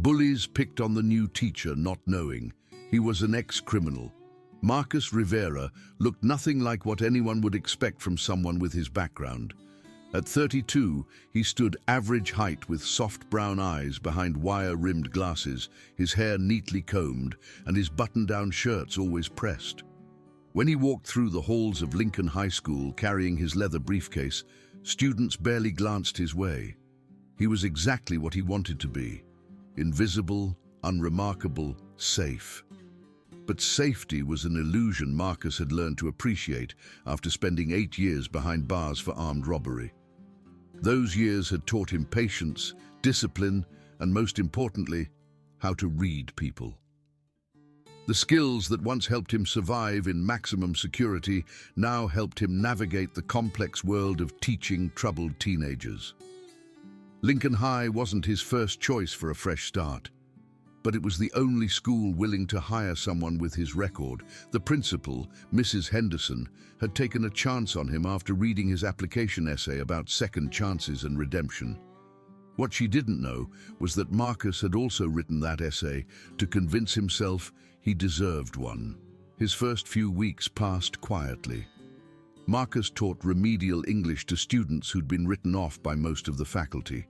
Bullies picked on the new teacher, not knowing he was an ex-criminal. Marcus Rivera looked nothing like what anyone would expect from someone with his background. At 32, he stood average height with soft brown eyes behind wire-rimmed glasses, his hair neatly combed, and his button-down shirts always pressed. When he walked through the halls of Lincoln High School carrying his leather briefcase, students barely glanced his way. He was exactly what he wanted to be: invisible, unremarkable, safe. But safety was an illusion Marcus had learned to appreciate after spending 8 years behind bars for armed robbery. Those years had taught him patience, discipline, and most importantly, how to read people. The skills that once helped him survive in maximum security now helped him navigate the complex world of teaching troubled teenagers. Lincoln High wasn't his first choice for a fresh start, but it was the only school willing to hire someone with his record. The principal, Mrs. Henderson, had taken a chance on him after reading his application essay about second chances and redemption. What she didn't know was that Marcus had also written that essay to convince himself he deserved one. His first few weeks passed quietly. Marcus taught remedial English to students who'd been written off by most of the faculty.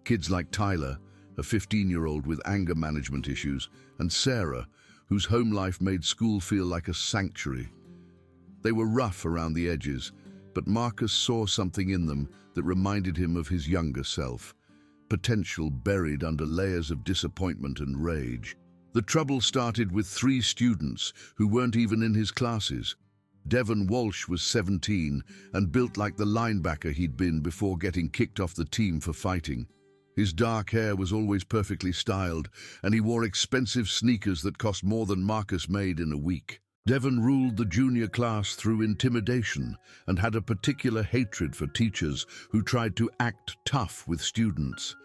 Kids like Tyler, a 15-year-old with anger management issues, and Sarah, whose home life made school feel like a sanctuary. They were rough around the edges, but Marcus saw something in them that reminded him of his younger self, potential buried under layers of disappointment and rage. The trouble started with 3 students who weren't even in his classes. Devon Walsh was 17 and built like the linebacker he'd been before getting kicked off the team for fighting. His dark hair was always perfectly styled, and he wore expensive sneakers that cost more than Marcus made in a week. Devon ruled the junior class through intimidation and had a particular hatred for teachers who tried to act tough with students.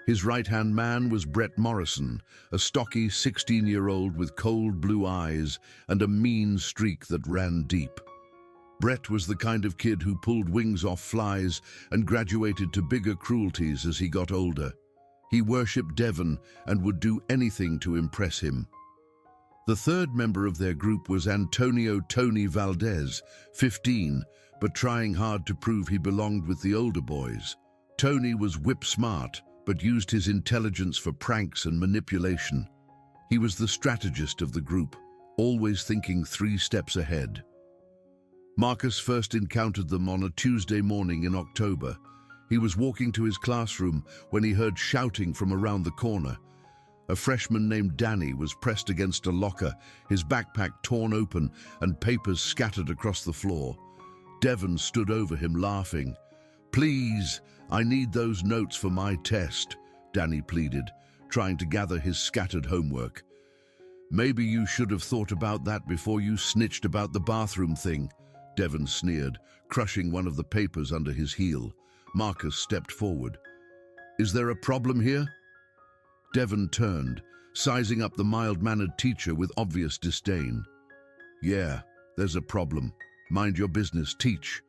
His right-hand man was Brett Morrison, a stocky 16-year-old with cold blue eyes and a mean streak that ran deep. Brett was the kind of kid who pulled wings off flies and graduated to bigger cruelties as he got older. He worshipped Devon and would do anything to impress him. The third member of their group was Antonio "Tony" Valdez, 15, but trying hard to prove he belonged with the older boys. Tony was whip-smart, but used his intelligence for pranks and manipulation. He was the strategist of the group, always thinking 3 steps ahead. Marcus first encountered them on a Tuesday morning in October. He was walking to his classroom when he heard shouting from around the corner. A freshman named Danny was pressed against a locker, his backpack torn open and papers scattered across the floor. Devon stood over him laughing. "Please, I need those notes for my test," Danny pleaded, trying to gather his scattered homework. "Maybe you should have thought about that before you snitched about the bathroom thing," Devon sneered, crushing one of the papers under his heel. Marcus stepped forward. "Is there a problem here?" Devon turned, sizing up the mild-mannered teacher with obvious disdain. "Yeah, there's a problem. Mind your business, teach."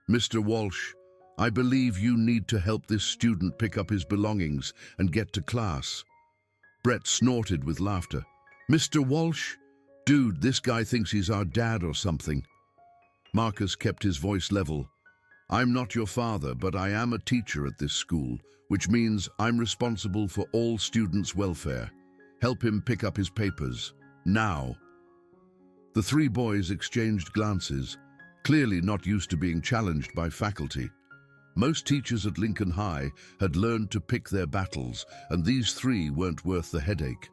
"Mr. Walsh, I believe you need to help this student pick up his belongings and get to class." Brett snorted with laughter. "Mr. Walsh? Dude, this guy thinks he's our dad or something." Marcus kept his voice level. "I'm not your father, but I am a teacher at this school, which means I'm responsible for all students' welfare. Help him pick up his papers. Now." The 3 boys exchanged glances, clearly not used to being challenged by faculty. Most teachers at Lincoln High had learned to pick their battles, and these 3 weren't worth the headache.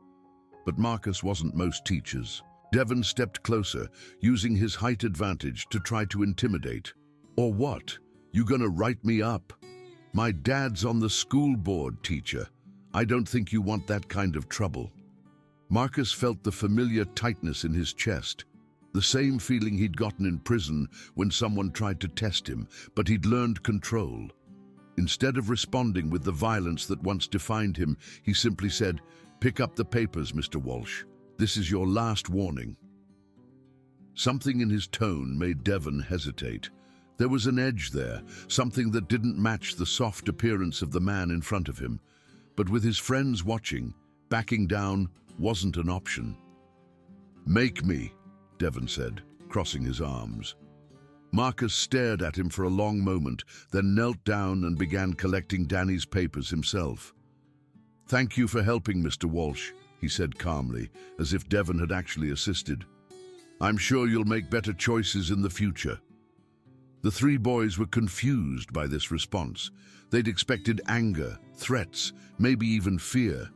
But Marcus wasn't most teachers. Devon stepped closer, using his height advantage to try to intimidate. "Or what? You gonna write me up? My dad's on the school board, teacher. I don't think you want that kind of trouble." Marcus felt the familiar tightness in his chest, the same feeling he'd gotten in prison when someone tried to test him, but he'd learned control. Instead of responding with the violence that once defined him, he simply said, "Pick up the papers, Mr. Walsh. This is your last warning." Something in his tone made Devon hesitate. There was an edge there, something that didn't match the soft appearance of the man in front of him. But with his friends watching, Backing down wasn't an option. "Make me," Devon said, crossing his arms. Marcus stared at him for a long moment, then knelt down and began collecting Danny's papers himself. "Thank you for helping, Mr. Walsh," he said calmly, as if Devon had actually assisted. "I'm sure you'll make better choices in the future." The three boys were confused by this response. They'd expected anger, threats, maybe even fear.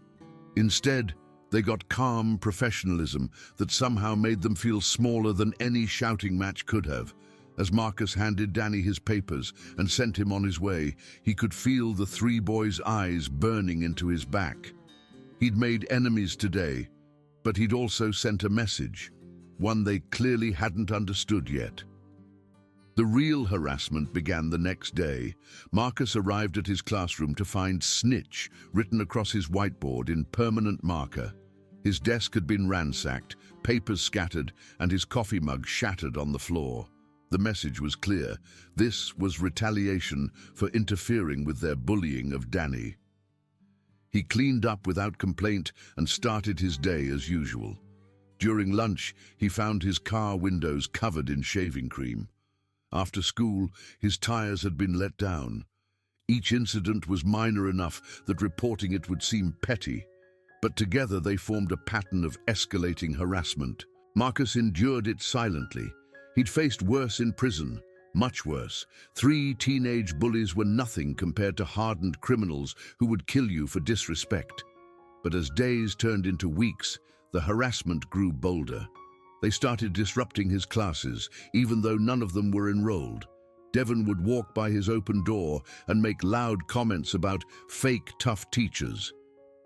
Instead, they got calm professionalism that somehow made them feel smaller than any shouting match could have. As Marcus handed Danny his papers and sent him on his way, he could feel the three boys' eyes burning into his back. He'd made enemies today, but he'd also sent a message, one they clearly hadn't understood yet. The real harassment began the next day. Marcus arrived at his classroom to find "Snitch" written across his whiteboard in permanent marker. His desk had been ransacked, papers scattered, and his coffee mug shattered on the floor. The message was clear. This was retaliation for interfering with their bullying of Danny. He cleaned up without complaint and started his day as usual. During lunch, he found his car windows covered in shaving cream. After school, his tires had been let down. Each incident was minor enough that reporting it would seem petty, but together they formed a pattern of escalating harassment. Marcus endured it silently. He'd faced worse in prison, much worse. 3 teenage bullies were nothing compared to hardened criminals who would kill you for disrespect. But as days turned into weeks, the harassment grew bolder. They started disrupting his classes, even though none of them were enrolled. Devon would walk by his open door and make loud comments about fake tough teachers.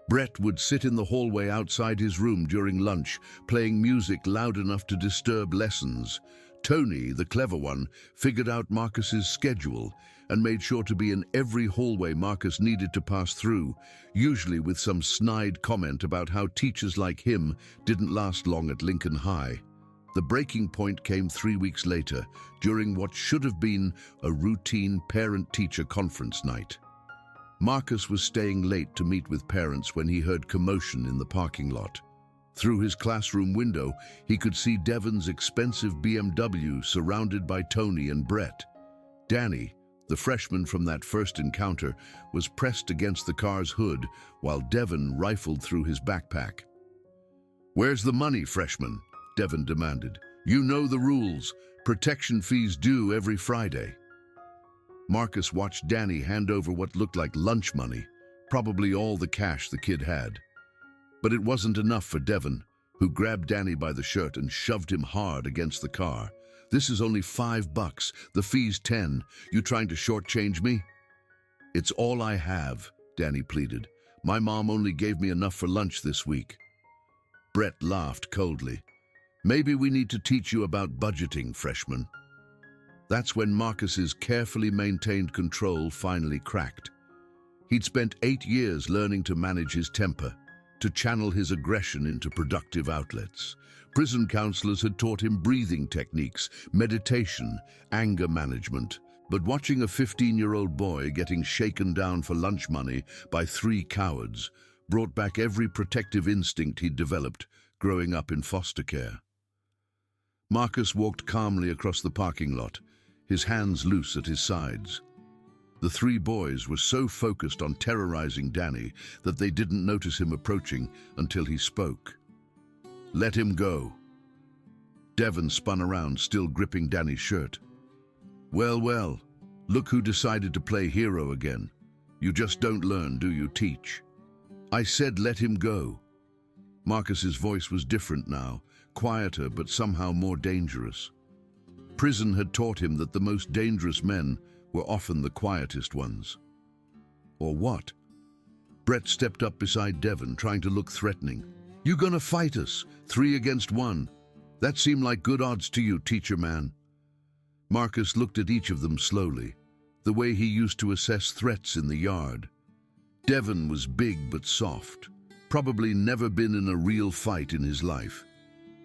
Brett would sit in the hallway outside his room during lunch, playing music loud enough to disturb lessons. Tony, the clever one, figured out Marcus's schedule and made sure to be in every hallway Marcus needed to pass through, usually with some snide comment about how teachers like him didn't last long at Lincoln High. The breaking point came 3 weeks later, during what should have been a routine parent-teacher conference night. Marcus was staying late to meet with parents when he heard commotion in the parking lot. Through his classroom window, he could see Devon's expensive BMW surrounded by Tony and Brett. Danny, the freshman from that first encounter, was pressed against the car's hood while Devon rifled through his backpack. "Where's the money, freshman?" Devon demanded. "You know the rules. Protection fees due every Friday." Marcus watched Danny hand over what looked like lunch money, probably all the cash the kid had. But it wasn't enough for Devon, who grabbed Danny by the shirt and shoved him hard against the car. "This is only $5. The fee's 10. You trying to shortchange me?" "It's all I have," Danny pleaded. "My mom only gave me enough for lunch this week." Brett laughed coldly. "Maybe we need to teach you about budgeting, freshman." That's when Marcus's carefully maintained control finally cracked. He'd spent 8 years learning to manage his temper, to channel his aggression into productive outlets. Prison counselors had taught him breathing techniques, meditation, anger management. But watching a 15-year-old boy getting shaken down for lunch money by 3 cowards brought back every protective instinct he'd developed growing up in foster care. Marcus walked calmly across the parking lot, his hands loose at his sides. The 3 boys were so focused on terrorizing Danny that they didn't notice him approaching until he spoke. "Let him go." Devon spun around, still gripping Danny's shirt. Well, well, look who decided to play hero again. You just don't learn, do you, teach? I said let him go." Marcus's voice was different now, quieter but somehow more dangerous. Prison had taught him that the most dangerous men were often the quietest ones. Or what? Brett stepped up beside Devon, trying to look threatening. "You gonna fight us, 3 against 1? That seemed like good odds to you, teacher man." Marcus looked at each of them slowly, the way he used to assess threats in the yard. Devon was big but soft, probably never been in a real fight in his life.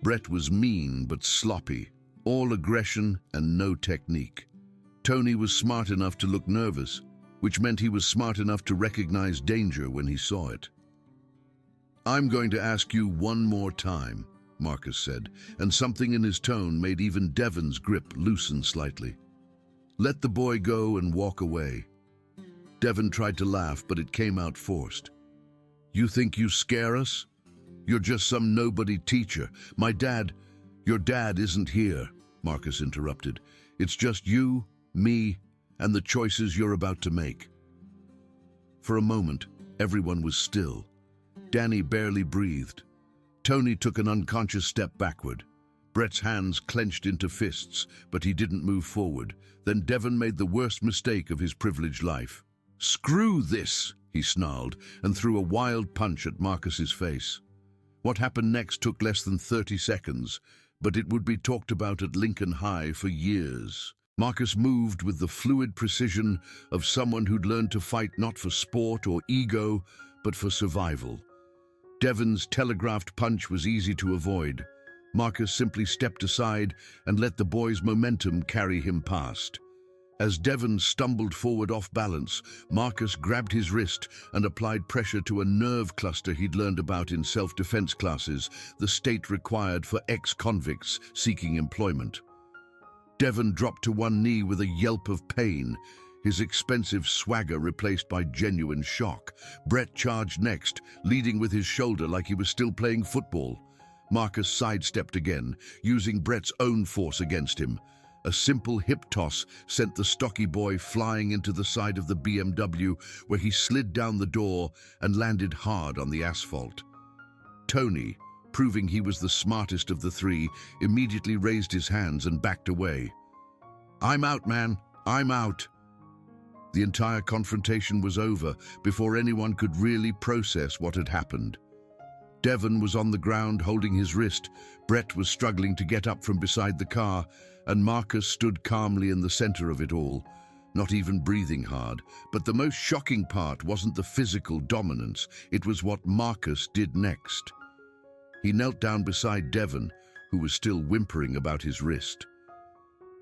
Brett was mean but sloppy, all aggression and no technique. Tony was smart enough to look nervous, which meant he was smart enough to recognize danger when he saw it. I'm going to ask you one more time, Marcus said, and something in his tone made even Devon's grip loosen slightly. Let the boy go and walk away. Devon tried to laugh, but it came out forced. You think you scare us? You're just some nobody teacher. Your dad isn't here, Marcus interrupted. It's just you, me, and the choices you're about to make. For a moment, everyone was still. Danny barely breathed. Tony took an unconscious step backward. Brett's hands clenched into fists, but he didn't move forward. Then Devon made the worst mistake of his privileged life. Screw this, he snarled, and threw a wild punch at Marcus's face. What happened next took less than 30 seconds, but it would be talked about at Lincoln High for years. Marcus moved with the fluid precision of someone who'd learned to fight not for sport or ego, but for survival. Devon's telegraphed punch was easy to avoid. Marcus simply stepped aside and let the boy's momentum carry him past. As Devon stumbled forward off balance, Marcus grabbed his wrist and applied pressure to a nerve cluster he'd learned about in self-defense classes, the state required for ex-convicts seeking employment. Devon dropped to one knee with a yelp of pain, his expensive swagger replaced by genuine shock. Brett charged next, leading with his shoulder like he was still playing football. Marcus sidestepped again, using Brett's own force against him. A simple hip toss sent the stocky boy flying into the side of the BMW, where he slid down the door and landed hard on the asphalt. Tony, proving he was the smartest of the three, immediately raised his hands and backed away. I'm out, man. I'm out. The entire confrontation was over before anyone could really process what had happened. Devon was on the ground holding his wrist, Brett was struggling to get up from beside the car, and Marcus stood calmly in the center of it all, not even breathing hard. But the most shocking part wasn't the physical dominance, it was what Marcus did next. He knelt down beside Devon, who was still whimpering about his wrist.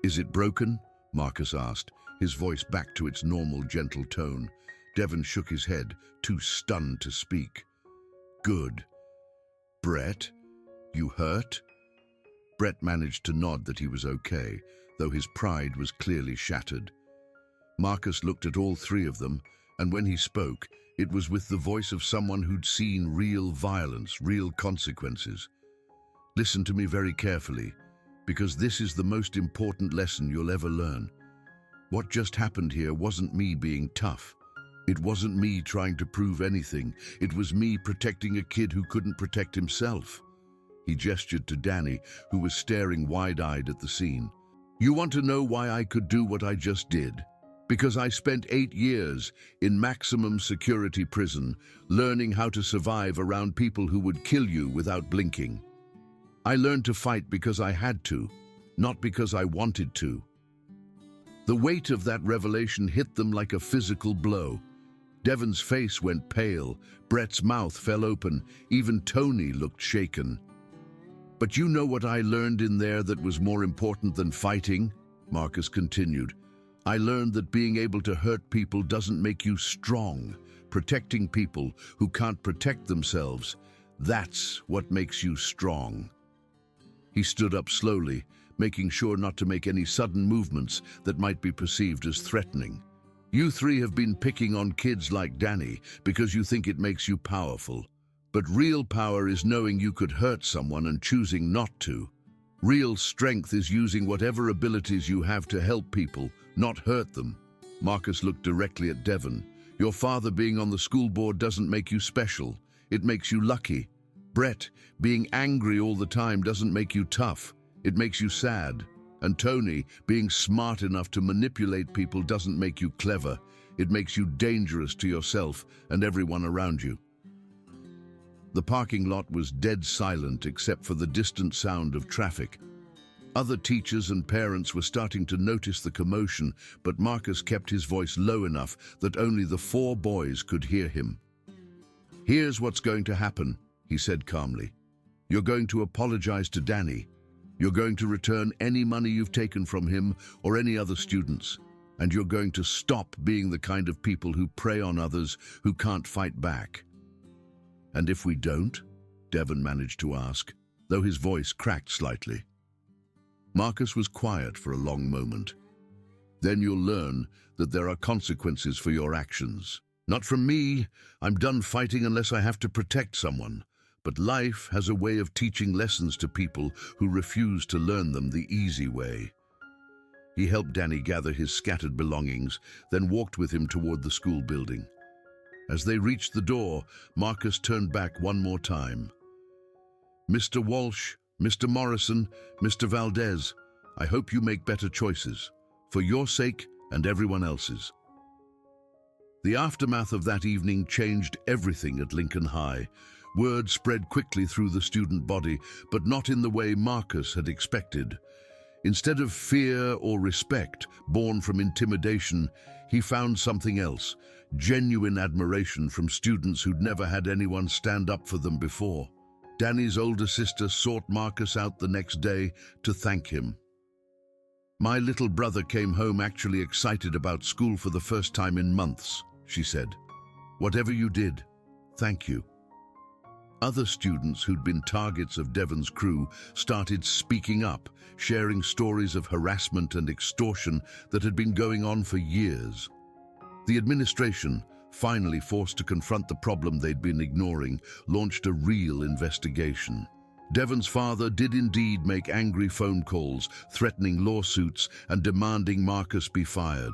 Is it broken? Marcus asked, his voice back to its normal, gentle tone. Devon shook his head, too stunned to speak. Good. Brett, you hurt? Brett managed to nod that he was okay, though his pride was clearly shattered. Marcus looked at all three of them, and when he spoke, it was with the voice of someone who'd seen real violence, real consequences. Listen to me very carefully, because this is the most important lesson you'll ever learn. What just happened here wasn't me being tough. It wasn't me trying to prove anything. It was me protecting a kid who couldn't protect himself. He gestured to Danny, who was staring wide-eyed at the scene. You want to know why I could do what I just did? Because I spent 8 years in maximum security prison, learning how to survive around people who would kill you without blinking. I learned to fight because I had to, not because I wanted to. The weight of that revelation hit them like a physical blow. Devon's face went pale, Brett's mouth fell open, even Tony looked shaken. But you know what I learned in there that was more important than fighting? Marcus continued. I learned that being able to hurt people doesn't make you strong. Protecting people who can't protect themselves, that's what makes you strong. He stood up slowly, making sure not to make any sudden movements that might be perceived as threatening. You three have been picking on kids like Danny because you think it makes you powerful. But real power is knowing you could hurt someone and choosing not to. Real strength is using whatever abilities you have to help people, not hurt them. Marcus looked directly at Devon. Your father being on the school board doesn't make you special. It makes you lucky. Brett, being angry all the time doesn't make you tough. It makes you sad. And Tony, being smart enough to manipulate people doesn't make you clever. It makes you dangerous to yourself and everyone around you. The parking lot was dead silent except for the distant sound of traffic. Other teachers and parents were starting to notice the commotion, but Marcus kept his voice low enough that only the 4 boys could hear him. Here's what's going to happen, he said calmly. You're going to apologize to Danny. You're going to return any money you've taken from him or any other students. And you're going to stop being the kind of people who prey on others who can't fight back. And if we don't? Devon managed to ask, though his voice cracked slightly. Marcus was quiet for a long moment. Then you'll learn that there are consequences for your actions. Not from me. I'm done fighting unless I have to protect someone. But life has a way of teaching lessons to people who refuse to learn them the easy way. He helped Danny gather his scattered belongings, then walked with him toward the school building. As they reached the door, Marcus turned back one more time. Mr. Walsh, Mr. Morrison, Mr. Valdez, I hope you make better choices, for your sake and everyone else's. The aftermath of that evening changed everything at Lincoln High. Word spread quickly through the student body, but not in the way Marcus had expected. Instead of fear or respect born from intimidation, he found something else, genuine admiration from students who'd never had anyone stand up for them before. Danny's older sister sought Marcus out the next day to thank him. My little brother came home actually excited about school for the first time in months, she said. Whatever you did, thank you. Other students who'd been targets of Devon's crew started speaking up, sharing stories of harassment and extortion that had been going on for years. The administration, finally forced to confront the problem they'd been ignoring, launched a real investigation. Devon's father did indeed make angry phone calls, threatening lawsuits and demanding Marcus be fired.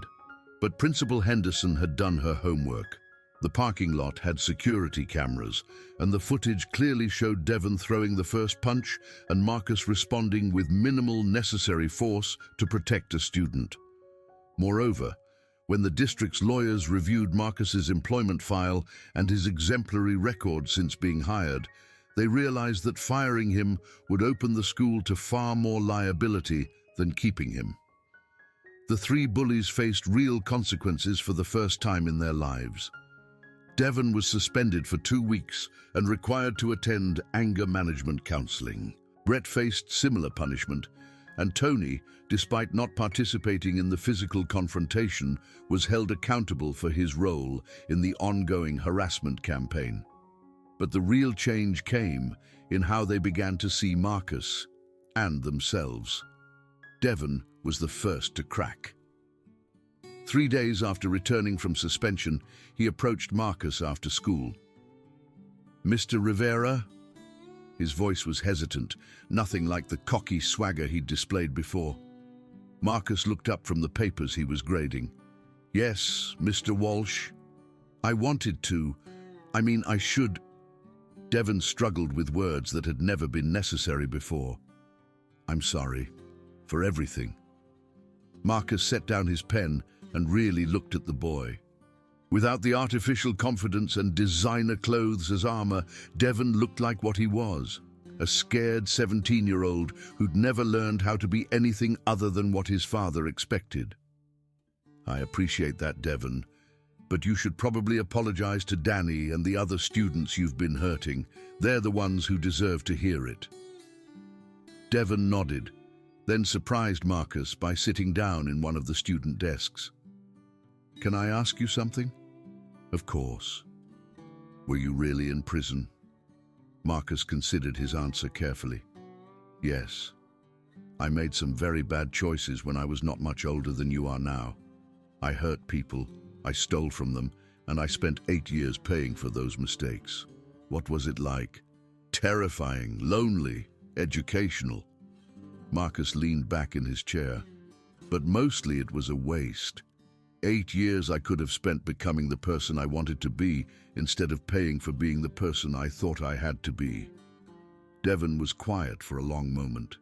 But Principal Henderson had done her homework. The parking lot had security cameras, and the footage clearly showed Devon throwing the first punch and Marcus responding with minimal necessary force to protect a student. Moreover, when the district's lawyers reviewed Marcus's employment file and his exemplary record since being hired, they realized that firing him would open the school to far more liability than keeping him. The three bullies faced real consequences for the first time in their lives. Devon was suspended for 2 weeks and required to attend anger management counseling. Brett faced similar punishment, and Tony, despite not participating in the physical confrontation, was held accountable for his role in the ongoing harassment campaign. But the real change came in how they began to see Marcus and themselves. Devon was the first to crack. 3 days after returning from suspension, he approached Marcus after school. Mr. Rivera? His voice was hesitant, nothing like the cocky swagger he'd displayed before. Marcus looked up from the papers he was grading. Yes, Mr. Walsh. I wanted to. I should. Devon struggled with words that had never been necessary before. I'm sorry. For everything. Marcus set down his pen and really looked at the boy. Without the artificial confidence and designer clothes as armor, Devon looked like what he was, a scared 17-year-old who'd never learned how to be anything other than what his father expected. I appreciate that, Devon, but you should probably apologize to Danny and the other students you've been hurting. They're the ones who deserve to hear it. Devon nodded, then surprised Marcus by sitting down in one of the student desks. Can I ask you something? Of course. Were you really in prison? Marcus considered his answer carefully. Yes. I made some very bad choices when I was not much older than you are now. I hurt people, I stole from them, and I spent 8 years paying for those mistakes. What was it like? Terrifying, lonely, educational. Marcus leaned back in his chair. But mostly it was a waste. 8 years I could have spent becoming the person I wanted to be instead of paying for being the person I thought I had to be. Devon was quiet for a long moment.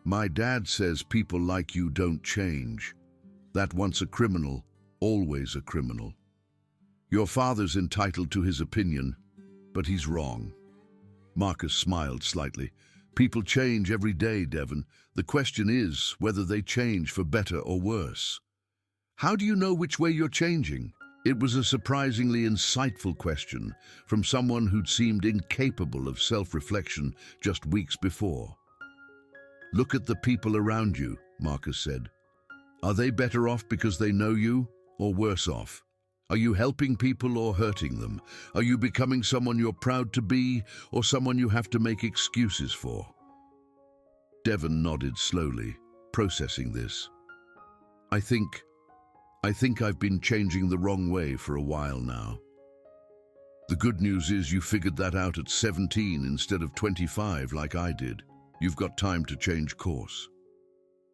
My dad says people like you don't change. That once a criminal, always a criminal. Your father's entitled to his opinion, but he's wrong. Marcus smiled slightly. People change every day, Devon. The question is whether they change for better or worse. How do you know which way you're changing? It was a surprisingly insightful question from someone who'd seemed incapable of self-reflection just weeks before. Look at the people around you, Marcus said. Are they better off because they know you, or worse off? Are you helping people or hurting them? Are you becoming someone you're proud to be or someone you have to make excuses for? Devon nodded slowly, processing this. I think I've been changing the wrong way for a while now. The good news is you figured that out at 17 instead of 25 like I did. You've got time to change course.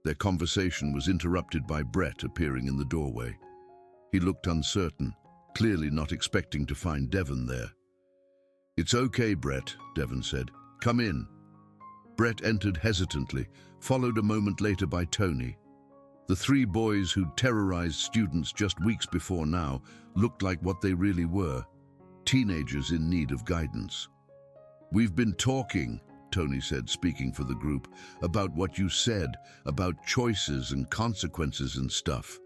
Their conversation was interrupted by Brett appearing in the doorway. He looked uncertain, clearly not expecting to find Devon there. It's okay, Brett, Devon said. Come in. Brett entered hesitantly, followed a moment later by Tony. The three boys who'd terrorized students just weeks before now looked like what they really were, teenagers in need of guidance. We've been talking, Tony said, speaking for the group, about what you said, about choices and consequences and stuff.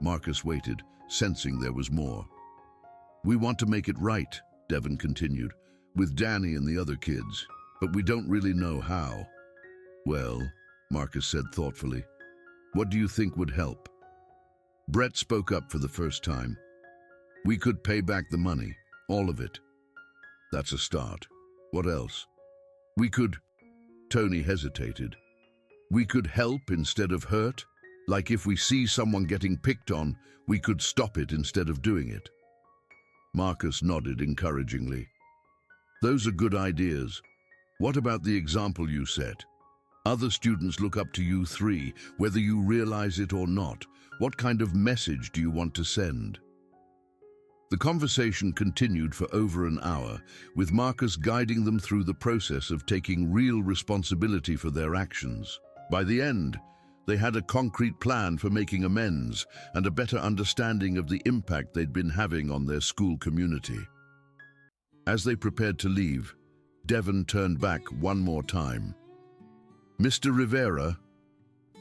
Marcus waited, sensing there was more. We want to make it right, Devon continued, with Danny and the other kids, but we don't really know how. Well, Marcus said thoughtfully, what do you think would help? Brett spoke up for the first time. We could pay back the money, all of it. That's a start. What else? We could... Tony hesitated. We could help instead of hurt? Like if we see someone getting picked on, we could stop it instead of doing it. Marcus nodded encouragingly. Those are good ideas. What about the example you set? Other students look up to you three, whether you realize it or not. What kind of message do you want to send? The conversation continued for over an hour, with Marcus guiding them through the process of taking real responsibility for their actions. By the end, they had a concrete plan for making amends and a better understanding of the impact they'd been having on their school community. As they prepared to leave, Devon turned back one more time. Mr. Rivera,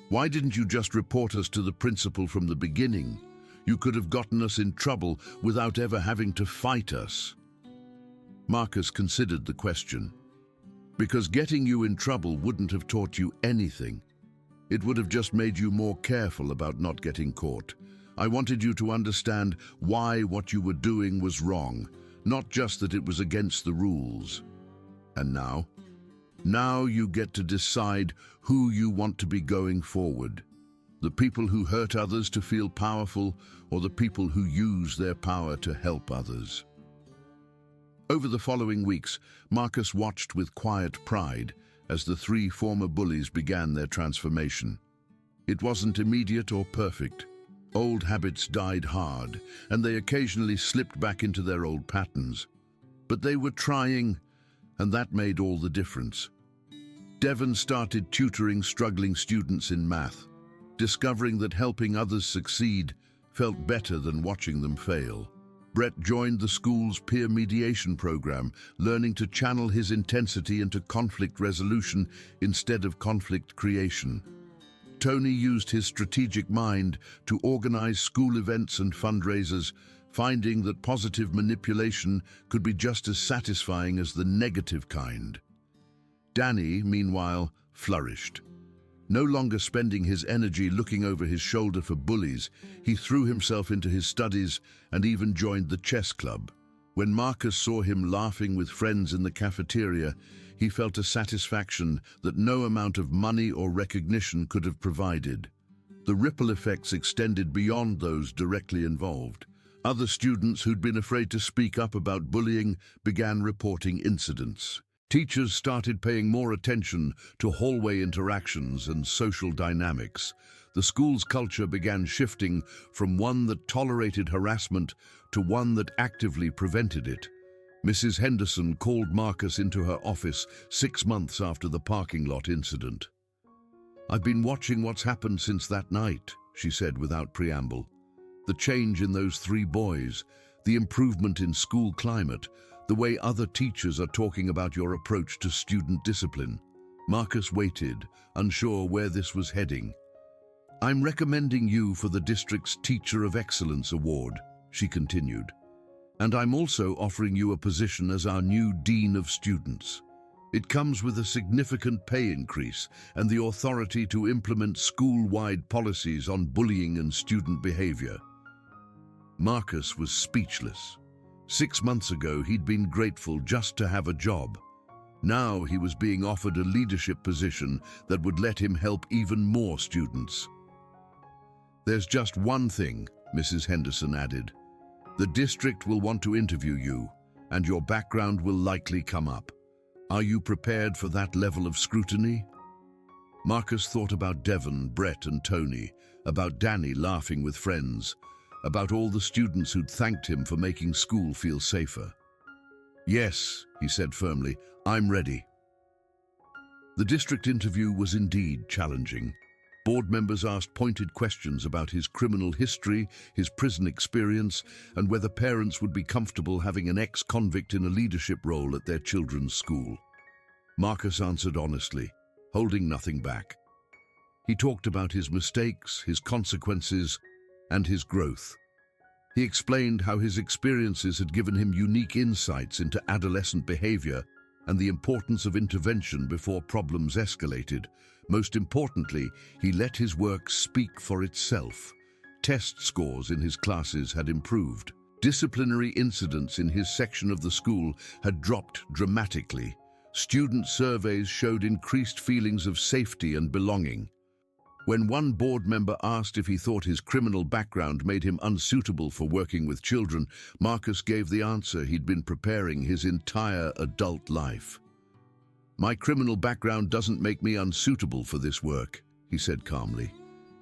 why didn't you just report us to the principal from the beginning? You could have gotten us in trouble without ever having to fight us. Marcus considered the question. Because getting you in trouble wouldn't have taught you anything. It would have just made you more careful about not getting caught. I wanted you to understand why what you were doing was wrong, not just that it was against the rules. And now? Now you get to decide who you want to be going forward. The people who hurt others to feel powerful, or the people who use their power to help others. Over the following weeks, Marcus watched with quiet pride as the three former bullies began their transformation. It wasn't immediate or perfect. Old habits died hard, and they occasionally slipped back into their old patterns. But they were trying, and that made all the difference. Devon started tutoring struggling students in math, discovering that helping others succeed felt better than watching them fail. Brett joined the school's peer mediation program, learning to channel his intensity into conflict resolution instead of conflict creation. Tony used his strategic mind to organize school events and fundraisers, finding that positive manipulation could be just as satisfying as the negative kind. Danny, meanwhile, flourished. No longer spending his energy looking over his shoulder for bullies, he threw himself into his studies and even joined the chess club. When Marcus saw him laughing with friends in the cafeteria, he felt a satisfaction that no amount of money or recognition could have provided. The ripple effects extended beyond those directly involved. Other students who'd been afraid to speak up about bullying began reporting incidents. Teachers started paying more attention to hallway interactions and social dynamics. The school's culture began shifting from one that tolerated harassment to one that actively prevented it. Mrs. Henderson called Marcus into her office 6 months after the parking lot incident. "I've been watching what's happened since that night," she said without preamble. "The change in those three boys, the improvement in school climate, the way other teachers are talking about your approach to student discipline." Marcus waited, unsure where this was heading. "I'm recommending you for the district's Teacher of Excellence Award," she continued. "And I'm also offering you a position as our new Dean of Students. It comes with a significant pay increase and the authority to implement school-wide policies on bullying and student behavior." Marcus was speechless. 6 months ago, he'd been grateful just to have a job. Now he was being offered a leadership position that would let him help even more students. "There's just one thing," Mrs. Henderson added. "The district will want to interview you, and your background will likely come up. Are you prepared for that level of scrutiny?" Marcus thought about Devon, Brett, and Tony, about Danny laughing with friends, about all the students who'd thanked him for making school feel safer. "Yes," he said firmly, "I'm ready." The district interview was indeed challenging. Board members asked pointed questions about his criminal history, his prison experience, and whether parents would be comfortable having an ex-convict in a leadership role at their children's school. Marcus answered honestly, holding nothing back. He talked about his mistakes, his consequences, and his growth. He explained how his experiences had given him unique insights into adolescent behavior and the importance of intervention before problems escalated. Most importantly, he let his work speak for itself. Test scores in his classes had improved. Disciplinary incidents in his section of the school had dropped dramatically. Student surveys showed increased feelings of safety and belonging. When one board member asked if he thought his criminal background made him unsuitable for working with children, Marcus gave the answer he'd been preparing his entire adult life. "My criminal background doesn't make me unsuitable for this work," he said calmly.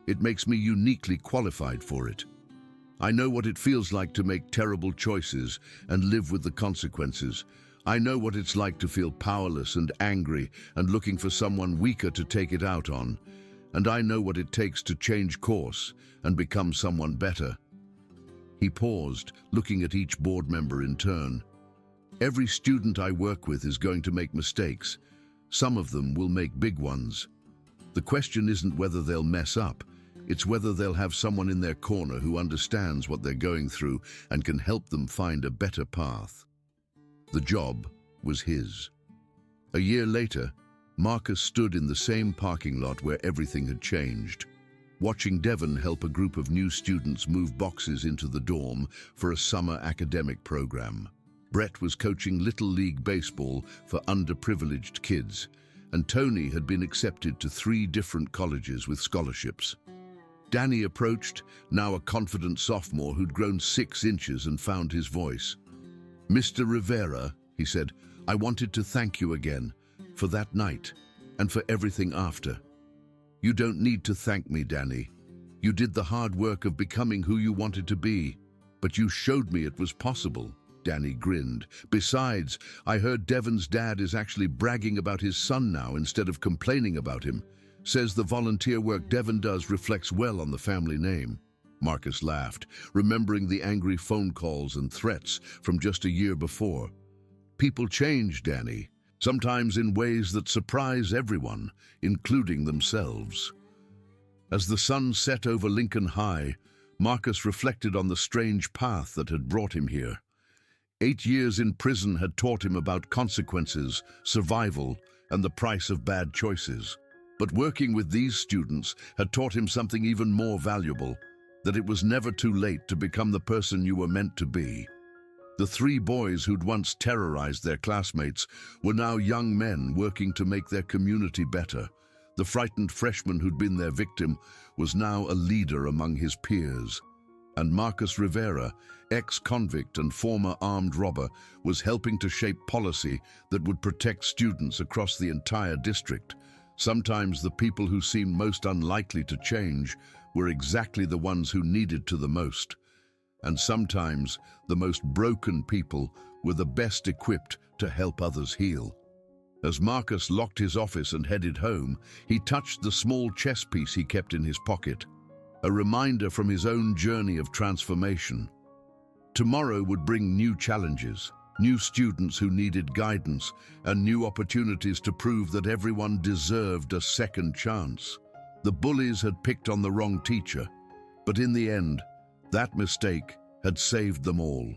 "It makes me uniquely qualified for it. I know what it feels like to make terrible choices and live with the consequences. I know what it's like to feel powerless and angry and looking for someone weaker to take it out on. And I know what it takes to change course and become someone better." He paused, looking at each board member in turn. "Every student I work with is going to make mistakes. Some of them will make big ones. The question isn't whether they'll mess up, it's whether they'll have someone in their corner who understands what they're going through and can help them find a better path." The job was his. A year later, Marcus stood in the same parking lot where everything had changed, watching Devon help a group of new students move boxes into the dorm for a summer academic program. Brett was coaching Little League baseball for underprivileged kids, and Tony had been accepted to 3 different colleges with scholarships. Danny approached, now a confident sophomore who'd grown 6 inches and found his voice. "Mr. Rivera," he said, "I wanted to thank you again for that night and for everything after." "You don't need to thank me, Danny. You did the hard work of becoming who you wanted to be, but you showed me it was possible." Danny grinned. "Besides, I heard Devon's dad is actually bragging about his son now instead of complaining about him. Says the volunteer work Devon does reflects well on the family name." Marcus laughed, remembering the angry phone calls and threats from just a year before. "People change, Danny, sometimes in ways that surprise everyone, including themselves." As the sun set over Lincoln High, Marcus reflected on the strange path that had brought him here. 8 years in prison had taught him about consequences, survival, and the price of bad choices. But working with these students had taught him something even more valuable, that it was never too late to become the person you were meant to be. The 3 boys who'd once terrorized their classmates were now young men working to make their community better. The frightened freshman who'd been their victim was now a leader among his peers. And Marcus Rivera, ex-convict and former armed robber, was helping to shape policy that would protect students across the entire district. Sometimes the people who seemed most unlikely to change were exactly the ones who needed to the most. And sometimes the most broken people were the best equipped to help others heal. As Marcus locked his office and headed home, he touched the small chess piece he kept in his pocket, a reminder from his own journey of transformation. Tomorrow would bring new challenges, new students who needed guidance, and new opportunities to prove that everyone deserved a second chance. The bullies had picked on the wrong teacher, but in the end, that mistake had saved them all.